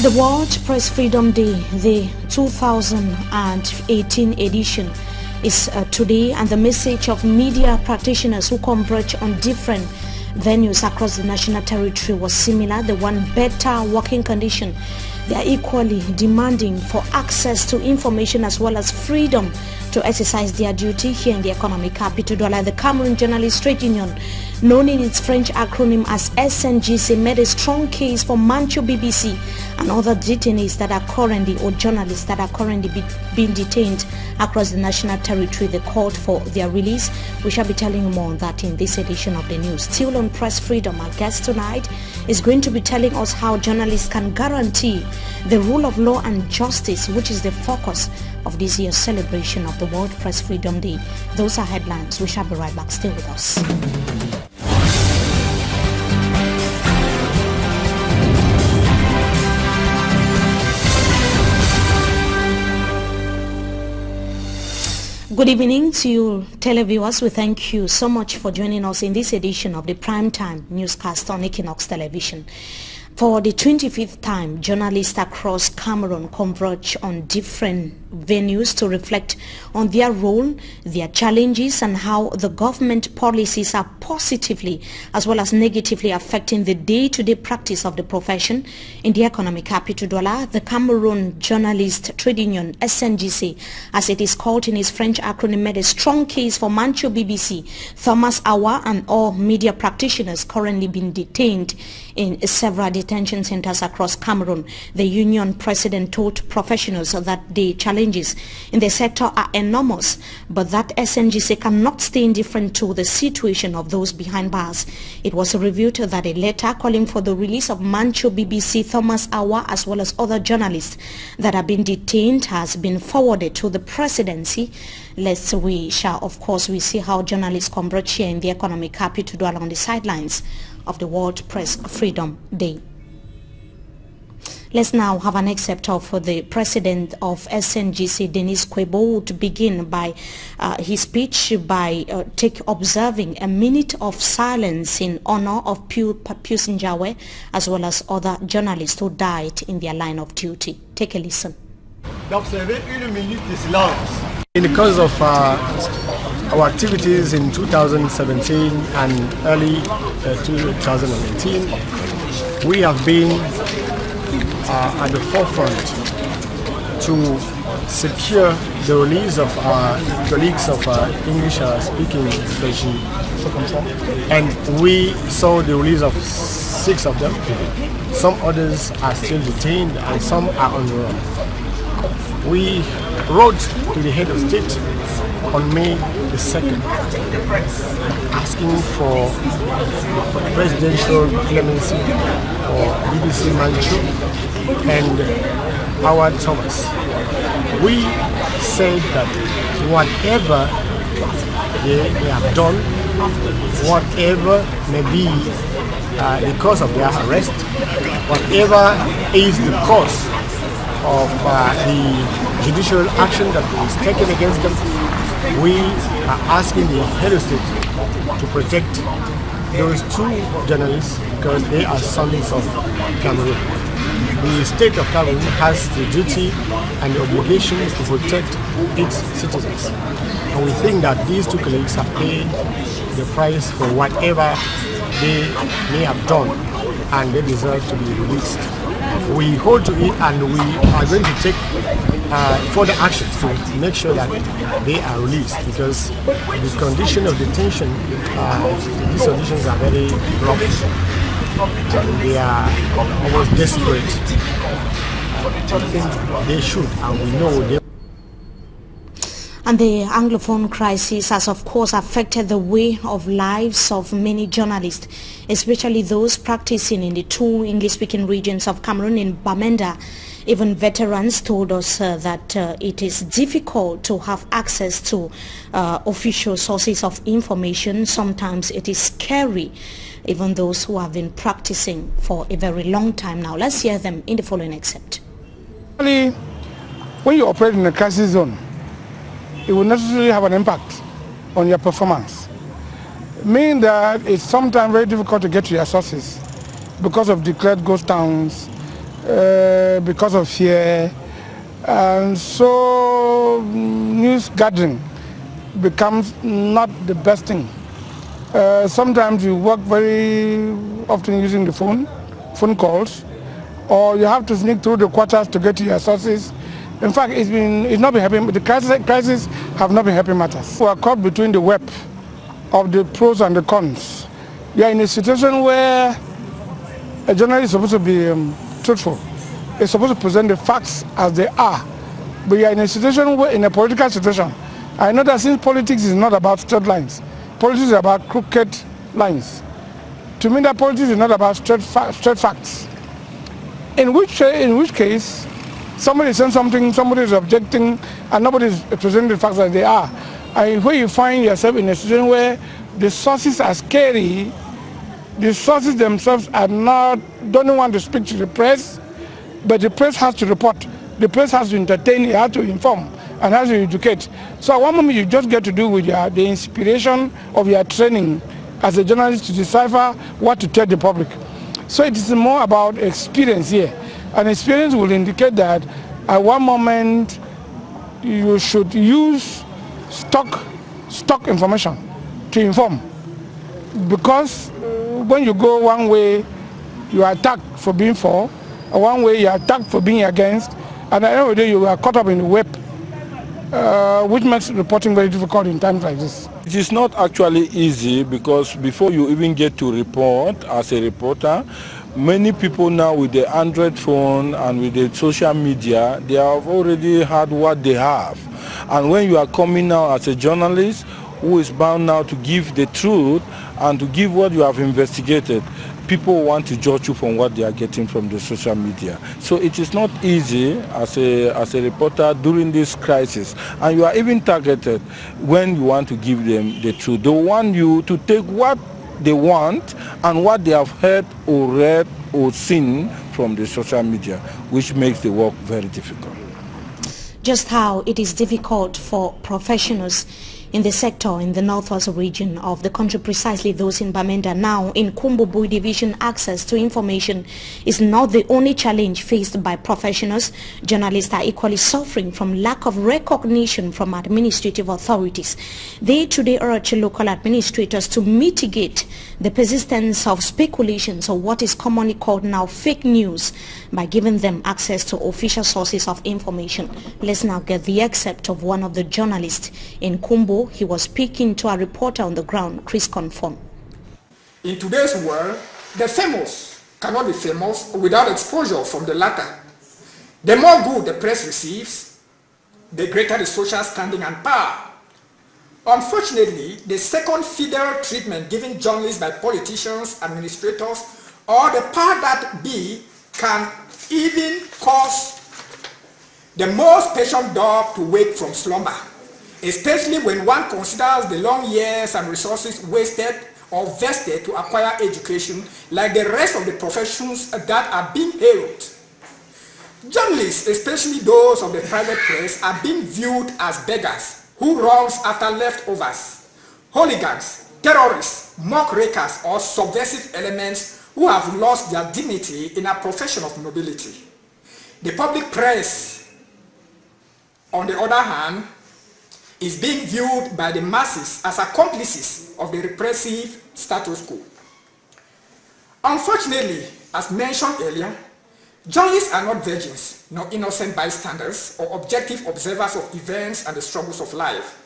The World Press Freedom Day, the 2018 edition, is today, and the message of media practitioners who converge on different venues across the national territory was similar. They want better working condition. They are equally demanding for access to information as well as freedom to exercise their duty here in the economic capital. The Cameroon Journalists Trade Union, known in its French acronym as SNGC, made a strong case for Mancho BBC and other detainees that are currently, or journalists that are currently being detained across the national territory. They called for their release. We shall be telling you more on that in this edition of the news. Still on press freedom, our guest tonight is going to be telling us how journalists can guarantee the rule of law and justice, which is the focus of this year's celebration of the World Press Freedom Day. Those are headlines. We shall be right back. Stay with us. Good evening to you televiewers. We thank you so much for joining us in this edition of the primetime newscast on Equinox Television. For the 25th time, journalists across Cameroon converge on different venues to reflect on their role, their challenges, and how the government policies are positively as well as negatively affecting the day-to-day practice of the profession in the economic capital, Douala. The Cameroon Journalists Trade Union, SNGC, as it is called in its French acronym, made a strong case for Mancho BBC, Thomas Awa, and all media practitioners currently being detained in several detention centers across Cameroon. The union president told professionals that the challenges in the sector are enormous, but that SNGC cannot stay indifferent to the situation of those behind bars. It was revealed that a letter calling for the release of Mancho BBC, Thomas Awa, as well as other journalists that have been detained has been forwarded to the presidency. We shall, of course, we see how journalists converge here in the economic capital on the sidelines of the World Press Freedom Day. Let's now have an excerpt of the president of SNGC, Denis Kwebo, to begin by his speech by observing a minute of silence in honor of Pius Njawe as well as other journalists who died in their line of duty. Take a listen. In the course of our activities in 2017 and early 2018, we have been at the forefront to secure the release of our colleagues of English-speaking station, and we saw the release of 6 of them. Some others are still detained and some are on the run. We wrote to the head of state on May the 2nd asking for presidential clemency for BBC Mancho and Howard Thomas. We said that whatever they have done, whatever may be the cause of their arrest, whatever is the cause of the judicial action that is taken against them, we are asking the head of state to protect those 2 journalists because they are sons of Cameroon. The state of Cameroon has the duty and the obligation to protect its citizens. And we think that these 2 colleagues have paid the price for whatever they may have done, and they deserve to be released. We hold to it, and we are going to take further actions to make sure that they are released, because the condition of detention, these conditions are very rough. They are almost desperate. I think they should, and we know they. And the Anglophone crisis has, of course, affected the way of lives of many journalists, especially those practicing in the 2 English-speaking regions of Cameroon in Bamenda. Even veterans told us that it is difficult to have access to official sources of information. Sometimes it is scary, even those who have been practicing for a very long time now. Let's hear them in the following excerpt. When you operate in a crisis zone, it will necessarily have an impact on your performance. Meaning that it's sometimes very difficult to get to your sources because of declared ghost towns, because of fear, and so news gathering becomes not the best thing. Sometimes you work very often using the phone calls, or you have to sneak through the quarters to get to your sources. In fact, it's not been helping. The crisis have not been helping matters. We are caught between the web of the pros and the cons. You are in a situation where a journalist is supposed to be truthful. It's supposed to present the facts as they are. But you are in a situation where, in a political situation, I know that since politics is not about straight lines, politics is about crooked lines. To me, that politics is not about straight facts. In which case, somebody is saying something, somebody is objecting, and nobody is presenting the facts as they are. And where you find yourself in a situation where the sources are scary, the sources themselves are don't want to speak to the press, but the press has to report. The press has to entertain, it has to inform, and has to educate. So at one moment you just get to do with the inspiration of your training as a journalist to decipher what to tell the public. So it is more about experience here. And experience will indicate that at one moment you should use stock information to inform. Because when you go one way, you are attacked for being for, or one way you are attacked for being against, and at the end of the day you are caught up in the web, which makes reporting very difficult in times like this. It is not actually easy, because before you even get to report as a reporter, many people now with the Android phone and with the social media, they have already had what they have. And when you are coming now as a journalist who is bound now to give the truth and to give what you have investigated, people want to judge you from what they are getting from the social media. So it is not easy as a reporter during this crisis. And you are even targeted when you want to give them the truth. They want you to take what they want and what they have heard or read or seen from the social media, which makes the work very difficult. Just how it is difficult for professionals in the sector in the northwest region of the country, precisely those in Bamenda. Now in Kumbu division, access to information is not the only challenge faced by professionals. Journalists are equally suffering from lack of recognition from administrative authorities. They today urge local administrators to mitigate the persistence of speculations, or what is commonly called now fake news, by giving them access to official sources of information. Let's now get the excerpt of one of the journalists in Kumbu. He was speaking to a reporter on the ground, Chris Conform. In today's world, the famous cannot be famous without exposure from the latter. The more good the press receives, the greater the social standing and power. Unfortunately, the second fiddle treatment given journalists by politicians, administrators, or the power that be can even cause the most patient dog to wake from slumber, especially when one considers the long years and resources wasted or vested to acquire education, like the rest of the professions that are being hailed. Journalists, especially those of the private press, are being viewed as beggars who runs after leftovers, hooligans, terrorists, muckrakers, or subversive elements who have lost their dignity in a profession of nobility. The public press, on the other hand, is being viewed by the masses as accomplices of the repressive status quo. Unfortunately, as mentioned earlier, journalists are not virgins, nor innocent bystanders or objective observers of events and the struggles of life.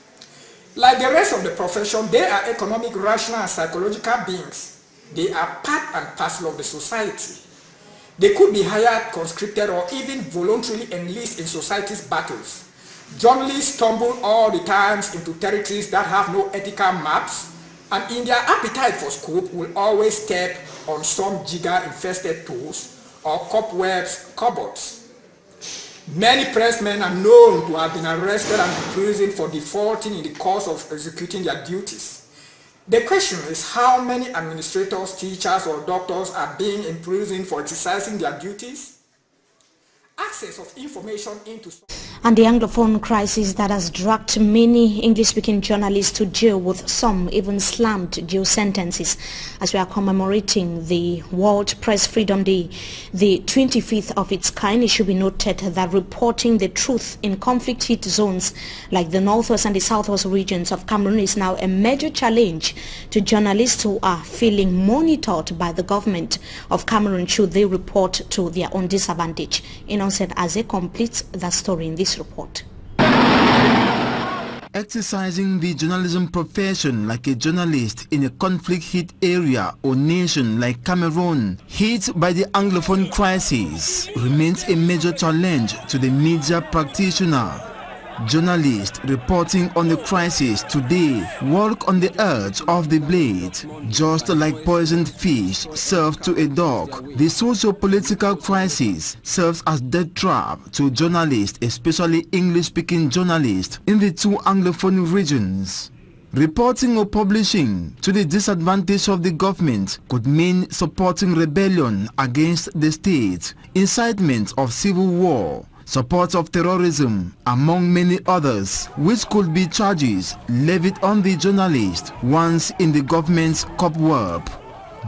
Like the rest of the profession, they are economic, rational, and psychological beings. They are part and parcel of the society. They could be hired, conscripted, or even voluntarily enlist in society's battles. Journalists stumble all the times into territories that have no ethical maps, and in their appetite for scope will always step on some jigger-infested toes or cobwebs cupboards. Many pressmen are known to have been arrested and imprisoned for defaulting in the course of executing their duties. The question is, how many administrators, teachers, or doctors are being imprisoned for exercising their duties? Access of information into... And the Anglophone crisis that has dragged many English-speaking journalists to jail, with some even slammed jail sentences. As we are commemorating the World Press Freedom Day, the 25th of its kind, it should be noted that reporting the truth in conflict-hit zones like the northwest and the southwest regions of Cameroon is now a major challenge to journalists who are feeling monitored by the government of Cameroon should they report to their own disadvantage. EQUINOXE Aze completes that story in this report. Exercising the journalism profession like a journalist in a conflict-hit area or nation like Cameroon, hit by the Anglophone crisis, remains a major challenge to the media practitioner. Journalists reporting on the crisis today walk on the edge of the blade. Just like poisoned fish served to a dog, the socio-political crisis serves as death trap to journalists, especially English-speaking journalists in the two Anglophone regions. Reporting or publishing to the disadvantage of the government could mean supporting rebellion against the state, incitement of civil war, support of terrorism, among many others, which could be charges levied on the journalist once in the government's cobweb.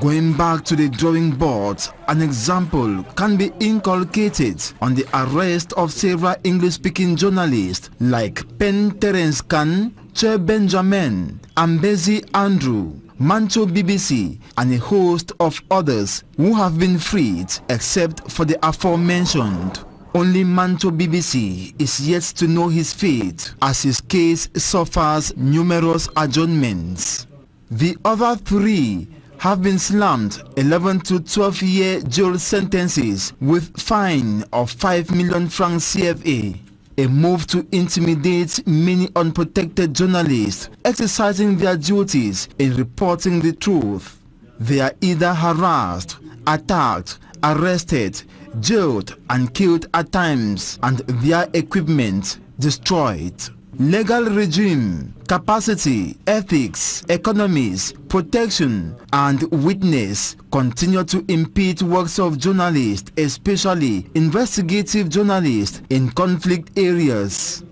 Going back to the drawing board, an example can be inculcated on the arrest of several English-speaking journalists like Pen Terence Khan, Che Benjamin, Ambezi Andrew, Mancho BBC, and a host of others who have been freed except for the aforementioned. Only Mancho BBC is yet to know his fate, as his case suffers numerous adjournments. The other three have been slammed 11 to 12-year jail sentences with fine of 5 million francs CFA. A move to intimidate many unprotected journalists exercising their duties in reporting the truth. They are either harassed, attacked, arrested, jailed and killed at times, and their equipment destroyed. Legal regime, capacity, ethics, economies, protection and witness continue to impede works of journalists, especially investigative journalists in conflict areas.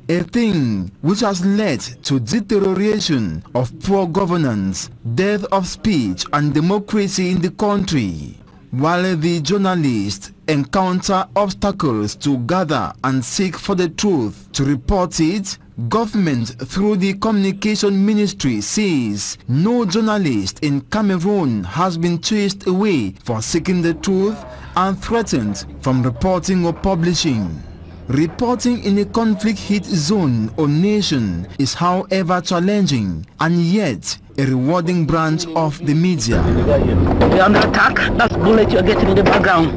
A thing which has led to deterioration of poor governance, death of speech and democracy in the country. While the journalists encounter obstacles to gather and seek for the truth to report it, government through the communication ministry says no journalist in Cameroon has been chased away for seeking the truth and threatened from reporting or publishing. Reporting in a conflict-hit zone or nation is, however, challenging and yet a rewarding branch of the media. We're under attack. That's bullet you're getting in the background.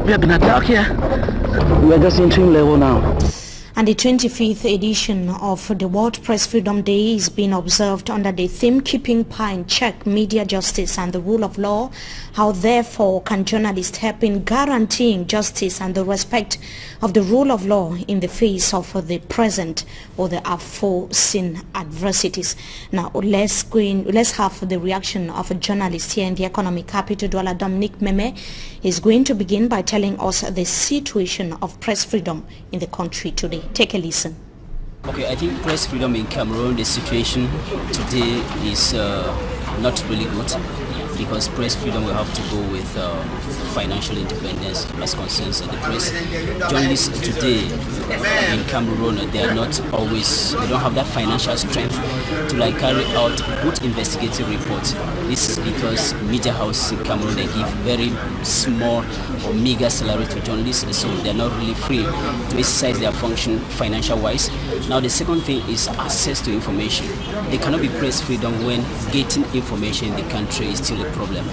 We have been attacked here. We are just entering level now. And the 25th edition of the World Press Freedom Day is being observed under the theme Keeping Power in Check, Media Justice and the Rule of Law. How therefore can journalists help in guaranteeing justice and the respect of the rule of law in the face of the present or the aforeseen adversities? Now let's have the reaction of a journalist here in the economic capital. Douala Dominic Meme is going to begin by telling us the situation of press freedom in the country today. Take a listen. Okay, I think press freedom in Cameroon, the situation today is not really good, because press freedom will have to go with financial independence as concerns the press. Journalists today in Cameroon, they are not always, they don't have that financial strength to like carry out good investigative reports. This is because media houses in Cameroon, they give very small or meager salary to journalists, so they're not really free to exercise their function financial wise. Now the second thing is access to information. They cannot be press freedom when getting information in the country is still a problem.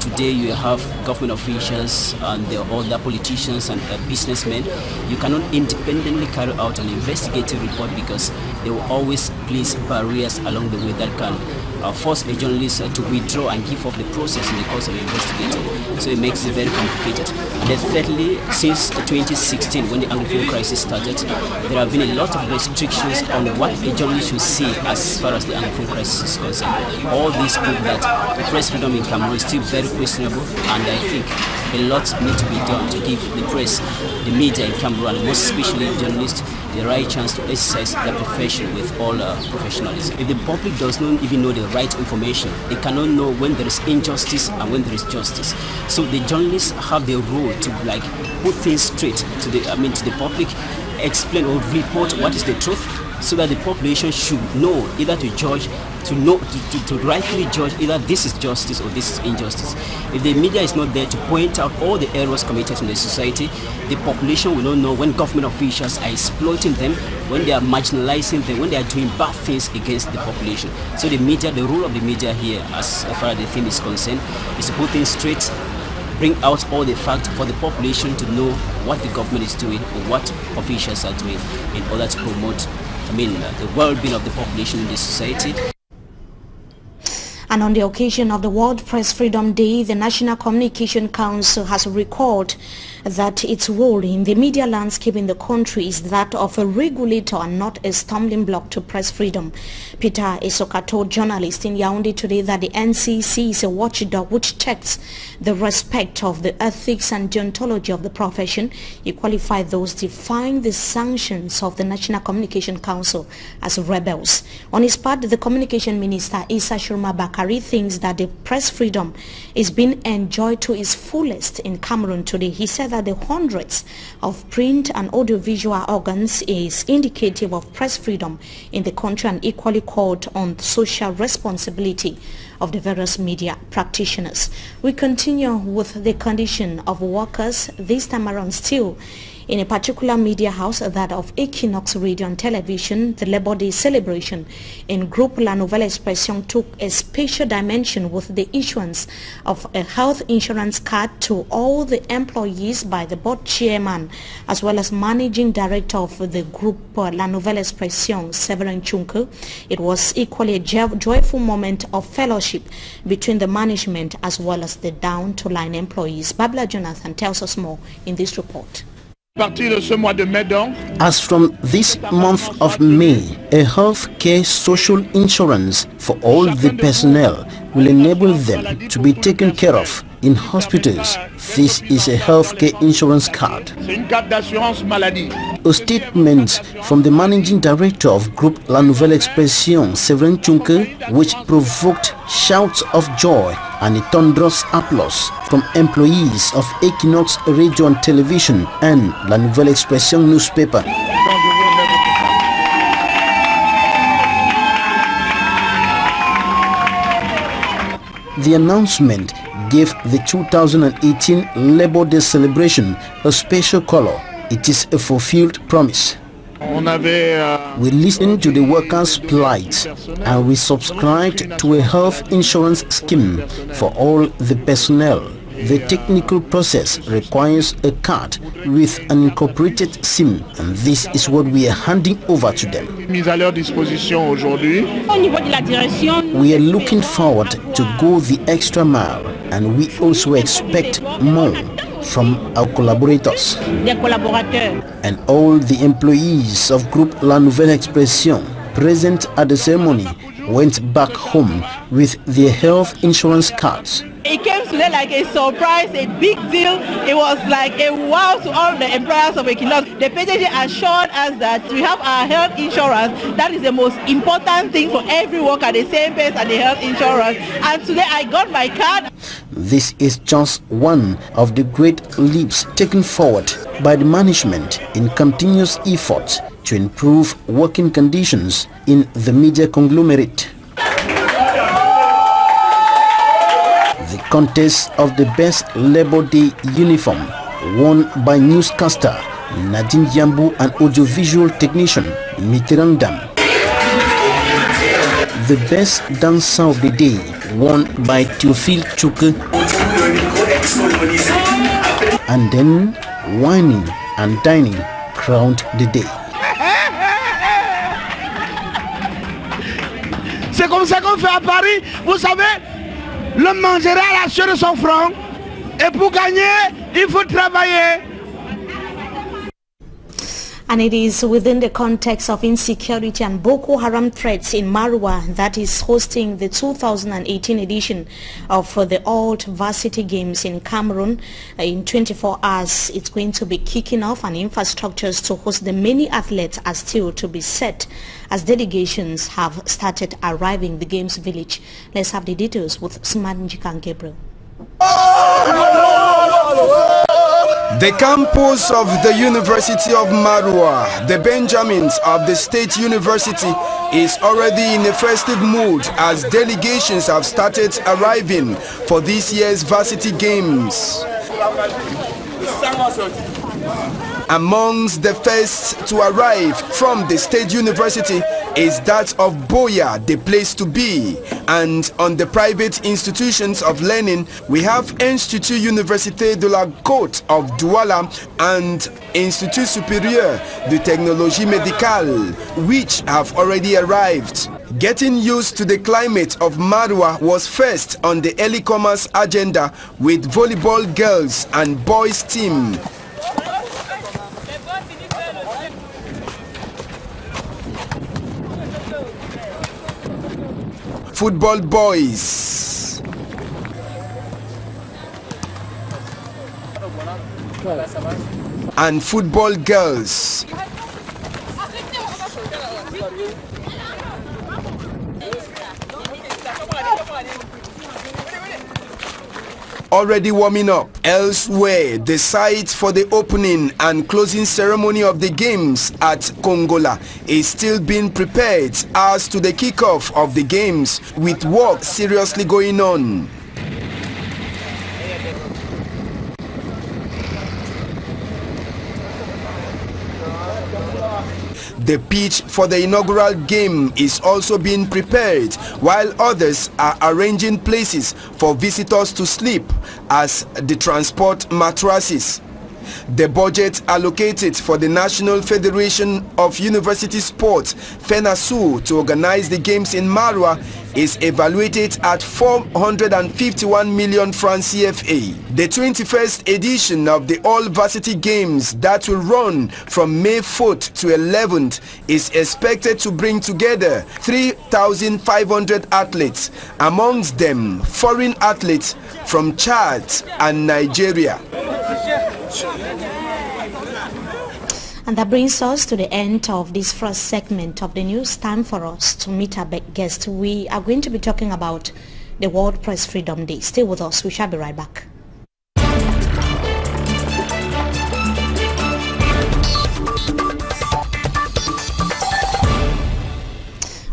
Today you have government officials and the other politicians and businessmen. You cannot independently carry out an investigative report because they will always place barriers along the way that can force a journalist to withdraw and give up the process in the course of investigating. So it makes it very complicated. And then thirdly, since 2016, when the Anglophone crisis started, there have been a lot of restrictions on what a journalist should see as far as the Anglophone crisis is concerned. All these prove that the press freedom in Cameroon is still very questionable, and I think a lot needs to be done to give the press the media in Cameroon, and most especially journalists, the right chance to exercise their profession with all professionalism. If the public does not even know the right information, they cannot know when there is injustice and when there is justice. So the journalists have the role to like put things straight to the to the public, explain or report what is the truth, so that the population should know either to judge, to rightfully judge either this is justice or this is injustice. If the media is not there to point out all the errors committed in the society, the population will not know when government officials are exploiting them, when they are marginalizing them, when they are doing bad things against the population. So the media, the role of the media here, as far as the thing is concerned, is to put things straight, bring out all the facts for the population to know what the government is doing or what officials are doing in order to promote the well-being of the population in the society. And on the occasion of the World Press Freedom Day, the National Communication Council has recalled that its role in the media landscape in the country is that of a regulator and not a stumbling block to press freedom. Peter Esoka told journalists in Yaoundé today that the NCC is a watchdog which checks the respect of the ethics and deontology of the profession. He qualified those defying the sanctions of the National Communication Council as rebels. On his part, the Communication Minister Issa Shurma Bakari thinks that the press freedom is being enjoyed to its fullest in Cameroon today. He said that the hundreds of print and audiovisual organs is indicative of press freedom in the country and equally called on social responsibility of the various media practitioners. We continue with the condition of workers, this time around still in a particular media house, that of Equinoxe Radio and Television. The Labor Day celebration in Group La Nouvelle Expression took a special dimension with the issuance of a health insurance card to all the employees by the board chairman as well as managing director of the Group La Nouvelle Expression, Severin Chunke. It was equally a joyful moment of fellowship between the management as well as the down-to-line employees. Babla Jonathan tells us more in this report. As from this month of May, a health care social insurance for all the personnel will enable them to be taken care of in hospitals. This is a health care insurance card. A statement from the managing director of Group La Nouvelle Expression, Severin Chunke, which provoked shouts of joy and a thunderous applause from employees of Equinoxe Radio and Television and La Nouvelle Expression newspaper. The announcement gave the 2018 Labor Day celebration a special color. It is a fulfilled promise. We listened to the workers' plight and we subscribed to a health insurance scheme for all the personnel. The technical process requires a card with an incorporated SIM, and this is what we are handing over to them. We are looking forward to go the extra mile, and we also expect more from our collaborators. And all the employees of Group La Nouvelle Expression present at the ceremony went back home with their health insurance cards. It came today like a surprise, a big deal. It was like a wow to all the employers of Equinoxe. The PDG assured us that we have our health insurance. That is the most important thing for every worker, the same place and the health insurance. And today I got my card. This is just one of the great leaps taken forward by the management in continuous efforts to improve working conditions in the media conglomerate. The contest of the best Labor Day uniform, won by newscaster Nadine Yambu and audiovisual technician Mitterrand Dam. The best dancer of the day, won by Théophile Chouke. And then whining and dining crowned the day. C'est comme ça qu'on fait à Paris, vous savez, l'homme mangera à la sueur de son front, et pour gagner, il faut travailler. And it is within the context of insecurity and Boko Haram threats in Marwa that is hosting the 2018 edition of the Old Varsity Games in Cameroon. In 24 hours, it's going to be kicking off, and infrastructures to host the many athletes are still to be set as delegations have started arriving the Games Village. Let's have the details with Smart Njikan Gabriel. The campus of the University of Marwa, the Benjamins of the State University, is already in a festive mood as delegations have started arriving for this year's Varsity Games. Amongst the first to arrive from the State University is that of Boya, the place to be. And on the private institutions of learning, we have Institut Université de la Côte of Douala and Institut Supérieur de Technologie Médicale, which have already arrived. Getting used to the climate of Marwa was first on the early commerce agenda with volleyball girls and boys team. Football boys and football girls. Already warming up. Elsewhere, the site for the opening and closing ceremony of the games at Kongola is still being prepared as to the kickoff of the games, with work seriously going on. The pitch for the inaugural game is also being prepared, while others are arranging places for visitors to sleep as the transport mattresses. The budget allocated for the National Federation of University Sports, FENASU, to organize the games in Marwa is evaluated at 451 million francs CFA. The 21st edition of the All Varsity Games that will run from May 4th to 11th is expected to bring together 3,500 athletes, amongst them foreign athletes from Chad and Nigeria. And that brings us to the end of this first segment of the news. Time for us to meet our guest. We are going to be talking about the World Press Freedom Day. Stay with us. We shall be right back.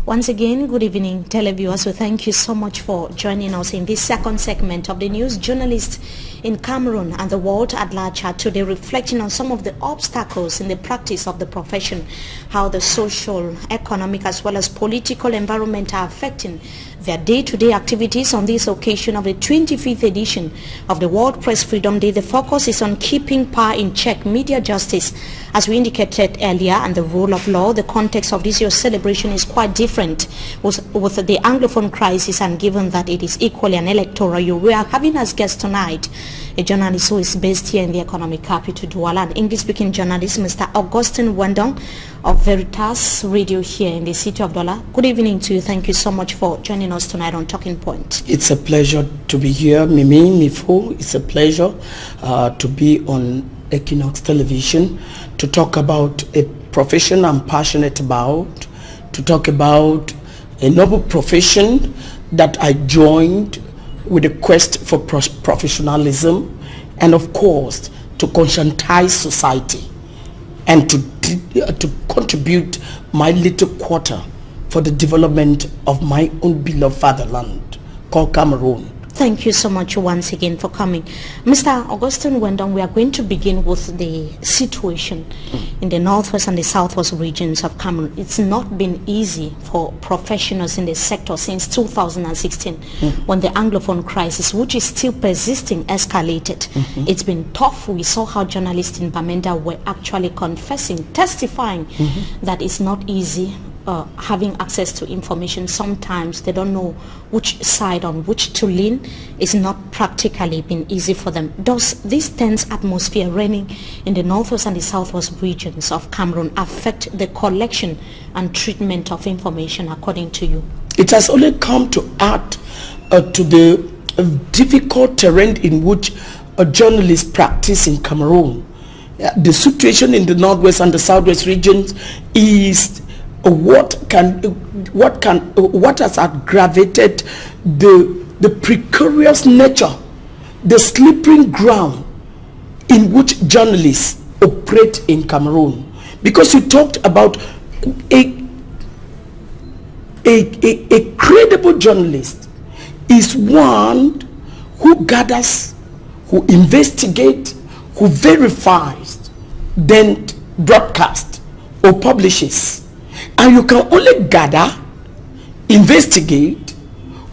Once again, good evening, televiewers. We thank you so much for joining us in this second segment of the news. Journalists in Cameroon and the world at large are today reflecting on some of the obstacles in the practice of the profession, how the social, economic as well as political environment are affecting their day-to-day activities. On this occasion of the 25th edition of the World Press Freedom Day, the focus is on keeping power in check, media justice, as we indicated earlier, and the rule of law. The context of this year's celebration is quite different with the Anglophone crisis, and given that it is equally an electoral year, we are having as guest tonight a journalist who is based here in the economic capital, Douala, an English-speaking journalist, Mr. Augustine Wendong of Veritas Radio here in the city of Douala. Good evening to you. Thank you so much for joining us tonight on Talking Point. It's a pleasure to be here, Mimi, Mifu. It's a pleasure to be on Equinox Television to talk about a profession I'm passionate about, to talk about a noble profession that I joined with a quest for professionalism, and of course to conscientize society and to contribute my little quarter for the development of my own beloved fatherland called Cameroon. Thank you so much once again for coming. Mr. Augustine Wendong, we are going to begin with the situation in the northwest and the southwest regions of Cameroon. It's not been easy for professionals in the sector since 2016 when the Anglophone crisis, which is still persisting, escalated. It's been tough. We saw how journalists in Bamenda were actually confessing, testifying that it's not easy having access to information, sometimes they don't know which side on which to lean. It's not practically been easy for them. Does this tense atmosphere reigning in the northwest and the southwest regions of Cameroon affect the collection and treatment of information, according to you? It has only come to add to the difficult terrain in which journalists practice in Cameroon. The situation in the northwest and the southwest regions is what has aggravated the precarious nature, the slippery ground in which journalists operate in Cameroon. Because you talked about a credible journalist is one who gathers, who investigates, who verifies, then broadcasts or publishes. And you can only gather, investigate,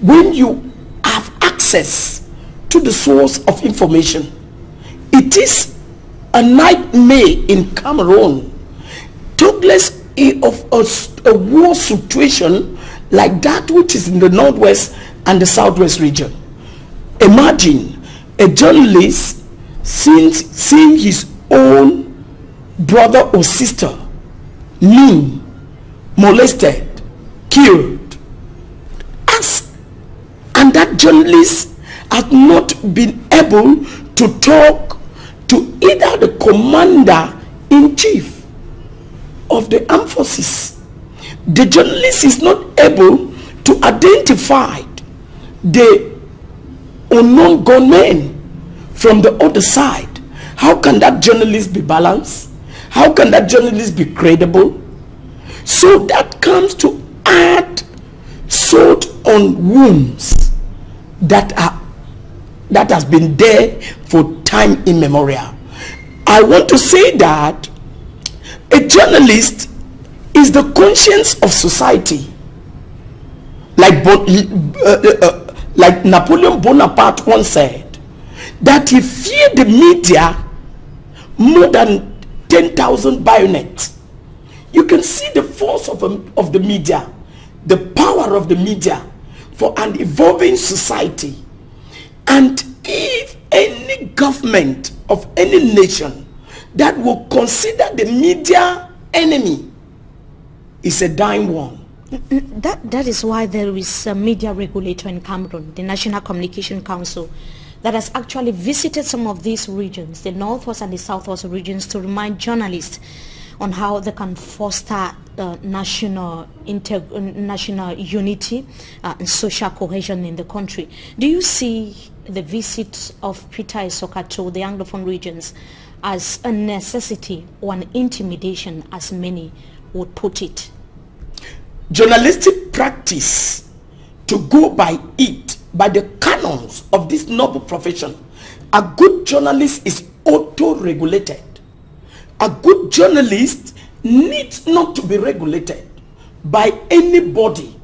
when you have access to the source of information. It is a nightmare in Cameroon, talk less of a war situation like that which is in the northwest and the southwest region. Imagine a journalist seeing his own brother or sister mean, molested, killed, and that journalist has not been able to talk to either the commander-in-chief of the armed forces. The journalist is not able to identify the unknown gunmen from the other side. How can that journalist be balanced? How can that journalist be credible? So that comes to add salt on wounds that has been there for time immemorial. I want to say that a journalist is the conscience of society. Like Napoleon Bonaparte once said, that he feared the media more than 10,000 bayonets. You can see the force of the media, the power of the media for an evolving society. And if any government of any nation that will consider the media enemy is a dying one. That is why there is a media regulator in Cameroon, the National Communication Council, that has actually visited some of these regions, the northwest and the southwest regions, to remind journalists on how they can foster national unity and social cohesion in the country. Do you see the visit of Peter Isoka to the Anglophone regions as a necessity or an intimidation, as many would put it? Journalistic practice, to go by it, by the canons of this noble profession, a good journalist is auto-regulated. A good journalist needs not to be regulated by anybody,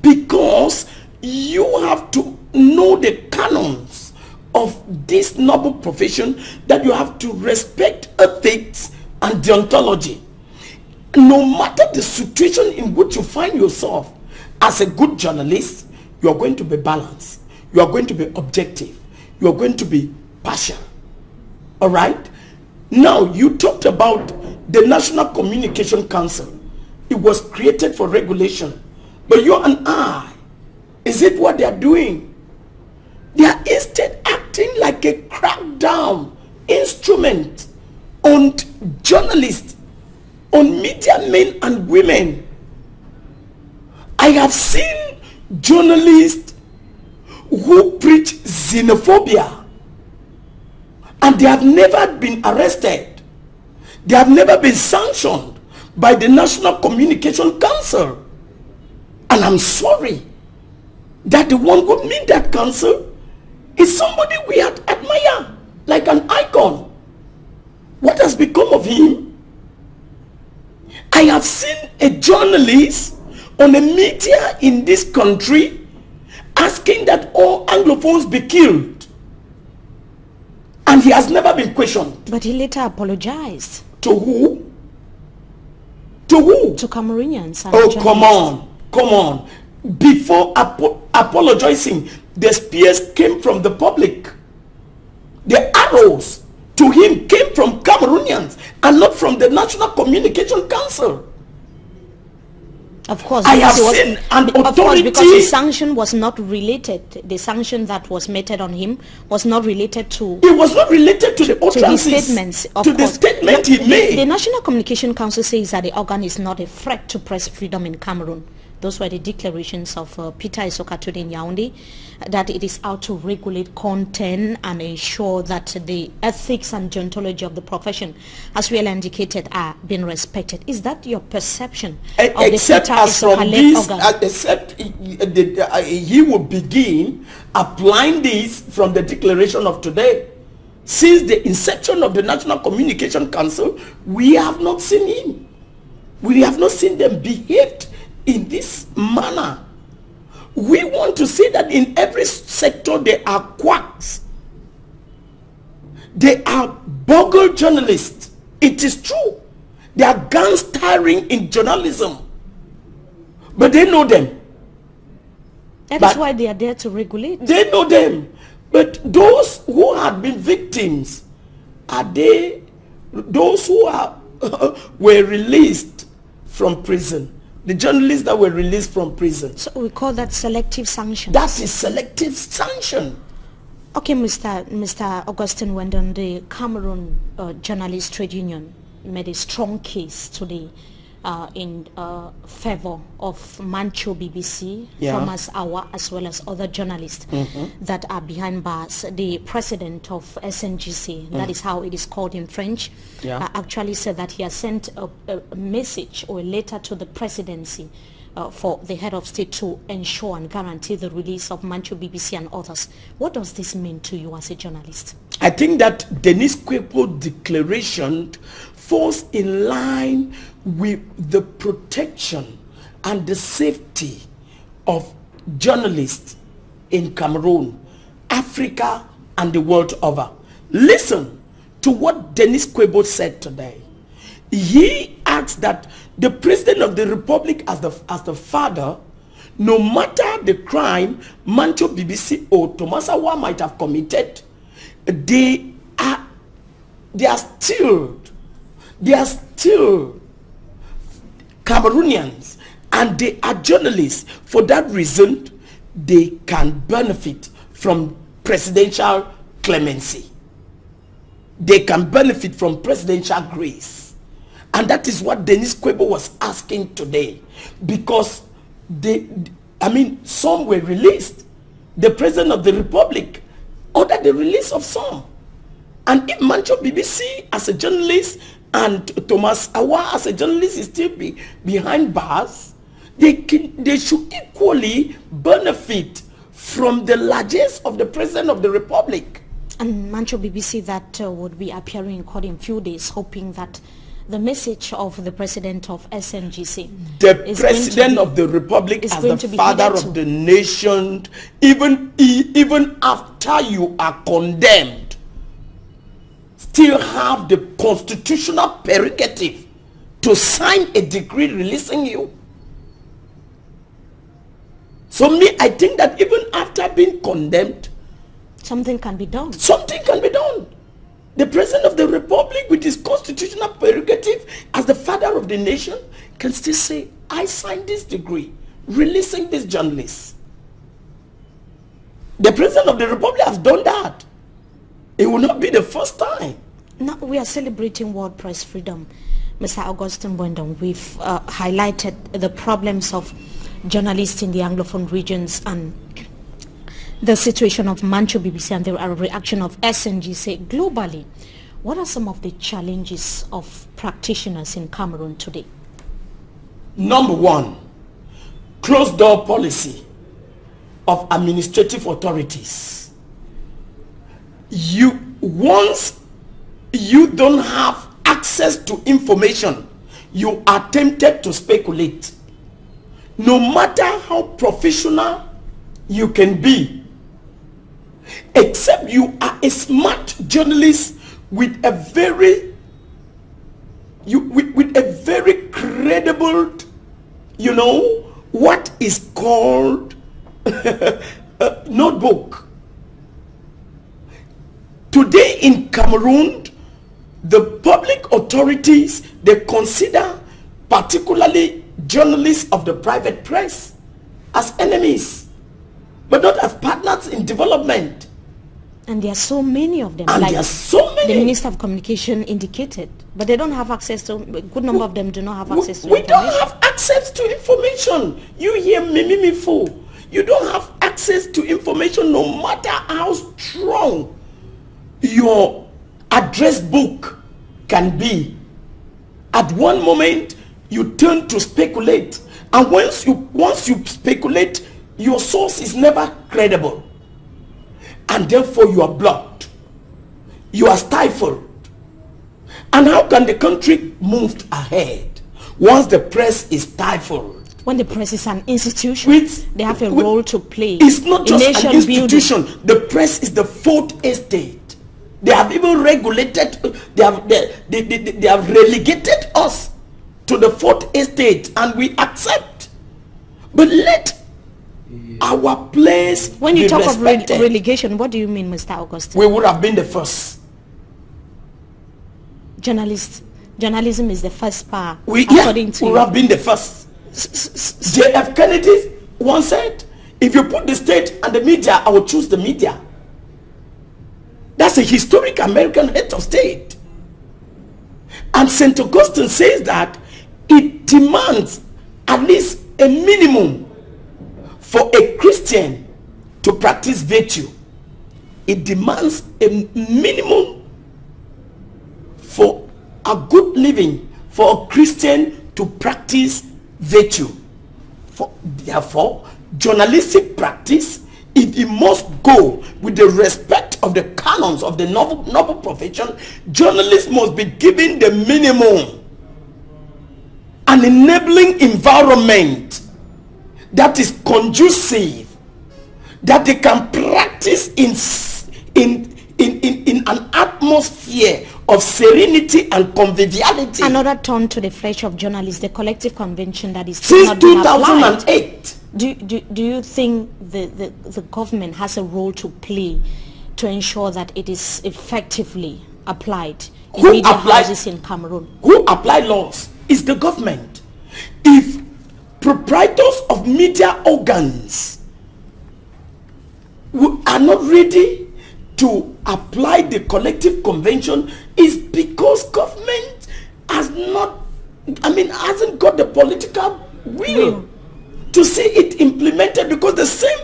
because you have to know the canons of this noble profession, that you have to respect ethics and deontology. No matter the situation in which you find yourself, as a good journalist, you are going to be balanced, you are going to be objective, you are going to be partial. All right? Now, you talked about the National Communication Council. It was created for regulation. But you and I, is it what they are doing? They are instead acting like a crackdown instrument on journalists, on media men and women. I have seen journalists who preach xenophobia, and they have never been arrested. They have never been sanctioned by the National Communication Council. And I'm sorry that the one who made that council is somebody we admire, like an icon. What has become of him? I have seen a journalist on the media in this country asking that all Anglophones be killed. And he has never been questioned. But he later apologized. To who? To who? To Cameroonians. Oh, come on. Before apologizing, the spears came from the public. The arrows to him came from Cameroonians and not from the National Communication Council. Of course, I have seen an authority. Of course, because the sanction was not related. The sanction that was meted on him was not related to. It was not related to the utterances. To his statements. Of course. The statement he made. The National Communication Council says that the organ is not a threat to press freedom in Cameroon. Those were the declarations of Peter Isoka today in Yaoundé, that it is out to regulate content and ensure that the ethics and deontology of the profession, as well indicated, are being respected. Is that your perception of except the Peter as from Isoka this, organ? except he will begin applying this from the declaration of today. Since the inception of the National Communication Council, we have not seen him. We have not seen them behaved in this manner. We want to see that in every sector there are quacks. They are bogle journalists. It is true. They are gangstering in journalism. But they know them. That is why they are there to regulate. They know them. But those who have been victims, are they those who are were released from prison? The journalists that were released from prison. So we call that selective sanction. That is selective sanction. Okay, Mr. Augustine Wendon, the Cameroon Journalist Trade Union made a strong case today in favor of Mancho BBC, Thomas Awa, as well as other journalists that are behind bars. The president of SNGC, that is how it is called in French, actually said that he has sent a message or a letter to the presidency for the head of state to ensure and guarantee the release of Mancho BBC and others. What does this mean to you as a journalist? I think that Denis Kwepo's declaration falls in line with the protection and the safety of journalists in Cameroon, Africa, and the world over. Listen to what Denis Kwepo said today. He asked that the president of the republic as the father, no matter the crime Mancho BBC or Thomas Awa might have committed, they are still Cameroonians, and they are journalists. For that reason, they can benefit from presidential clemency. They can benefit from presidential grace. And that is what Denis Kwepo was asking today. Because some were released. The president of the republic ordered the release of some. And if Mancho BBC as a journalist and Thomas Awa as a journalist is still behind bars, they should equally benefit from the largesse of the president of the republic. And Mancho BBC that would be appearing in court in few days, hoping that the message of the president of SNGC, the president of the republic as the father of the nation, even after you are condemned, still have the constitutional prerogative to sign a decree releasing you. So I think that even after being condemned, something can be done. Something can be done. The president of the republic, with his constitutional prerogative as the father of the nation, can still say, I signed this decree releasing these journalists. The president of the republic has done that. It will not be the first time. Now we are celebrating World Press Freedom. Mr. Augustine Wendon, we've highlighted the problems of journalists in the Anglophone regions and the situation of Mancho BBC and the reaction of SNGC globally. What are some of the challenges of practitioners in Cameroon today? Number one, closed door policy of administrative authorities. Once you don't have access to information, you are tempted to speculate. No matter how professional you can be, except you are a smart journalist with a very credible know what is called notebook. Today in Cameroon, the public authorities, they consider particularly journalists of the private press as enemies, but not as partners in development. And there are so many of them. And like there are so many. The Minister of Communication indicated, but they don't have access to, a good number of them do not have access to We information. don't have access to information. You hear Mimimifo. You don't have access to information no matter how strong your address book can be. At one moment, you turn to speculate. And once you speculate, your source is never credible. And therefore you are blocked. You are stifled. And how can the country move ahead once the press is stifled? When the press is an institution, they have a role to play. It's not just an institution. Building. The press is the fourth estate. They have even regulated, they have relegated us to the fourth estate, and we accept. But let our place when you be talk respected. of relegation, what do you mean, Mr. Augustine? We would have been the first. Journalism is the first power. We would have been the first. J.F. Kennedy once said, if you put the state and the media, I will choose the media. That's a historic American head of state. And St. Augustine says that it demands at least a minimum for a Christian to practice virtue. It demands a minimum for a good living for a Christian to practice virtue. Therefore, journalistic practice, if it must go with the respect of the canons of the noble profession, journalists must be given the minimum, an enabling environment that is conducive, that they can practice in an atmosphere of serenity and conviviality. Another turn to the flesh of journalists, the collective convention that is since 2008. Do you think the government has a role to play to ensure that it is effectively applied in media houses in Cameroon? Who apply laws is the government. If proprietors of media organs are not ready to apply the collective convention, is because government has not, hasn't got the political will to see it implemented, because the same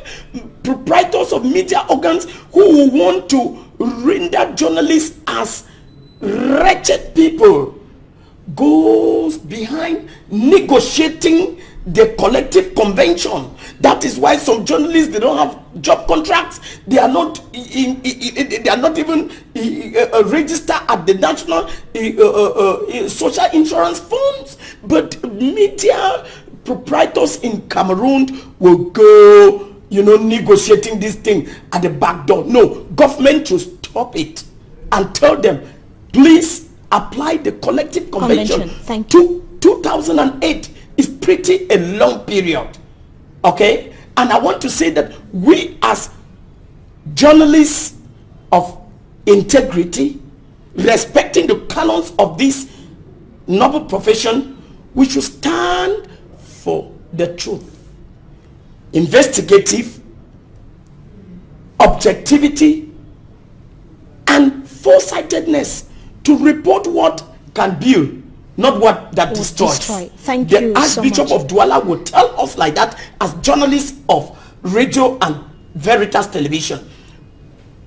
proprietors of media organs who want to render journalists as wretched people goes behind negotiating the collective convention. That is why some journalists, they don't have job contracts. They are not they are not even registered at the national social insurance funds. But media proprietors in Cameroon will go, negotiating this thing at the back door. No, government should stop it and tell them, please apply the collective convention. Thank you. 2008 is pretty a long period. Okay? And I want to say that we as journalists of integrity, respecting the canons of this noble profession, we should stand for the truth, investigative, objectivity, and foresightedness to report what can build, not what that destroys. Thank you. The Archbishop of Douala will tell us like that as journalists of radio and Veritas television.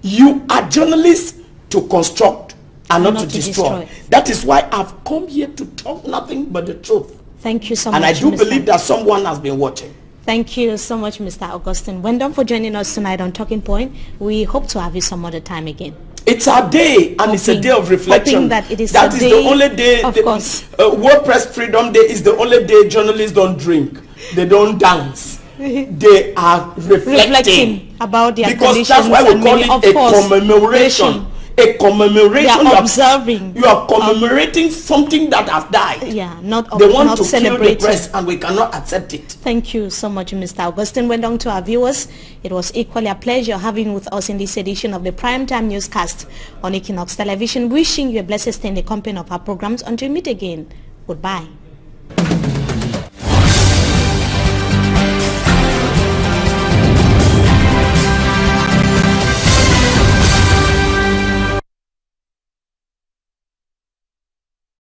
You are journalists to construct and not to destroy. That is why I've come here to talk nothing but the truth. Thank you so much. And I do believe that someone has been watching. Thank you so much, Mr. Augustine. Well done for joining us tonight on Talking Point. We hope to have you some other time again. It's our day, and it's a day of reflection. That it is the only day. Of course. World Press Freedom Day is the only day journalists don't drink, they don't dance. They are reflecting about their because that's why we call it a commemoration. a commemoration. They are observing. You are commemorating something that has died. Yeah, not they want not to celebrating. kill the press, and we cannot accept it. Thank you so much, Mr. Augustine. Went on to our viewers. It was equally a pleasure having with us in this edition of the Primetime Newscast on Equinox Television. Wishing you a blessed stay in the company of our programs. Until we meet again, goodbye.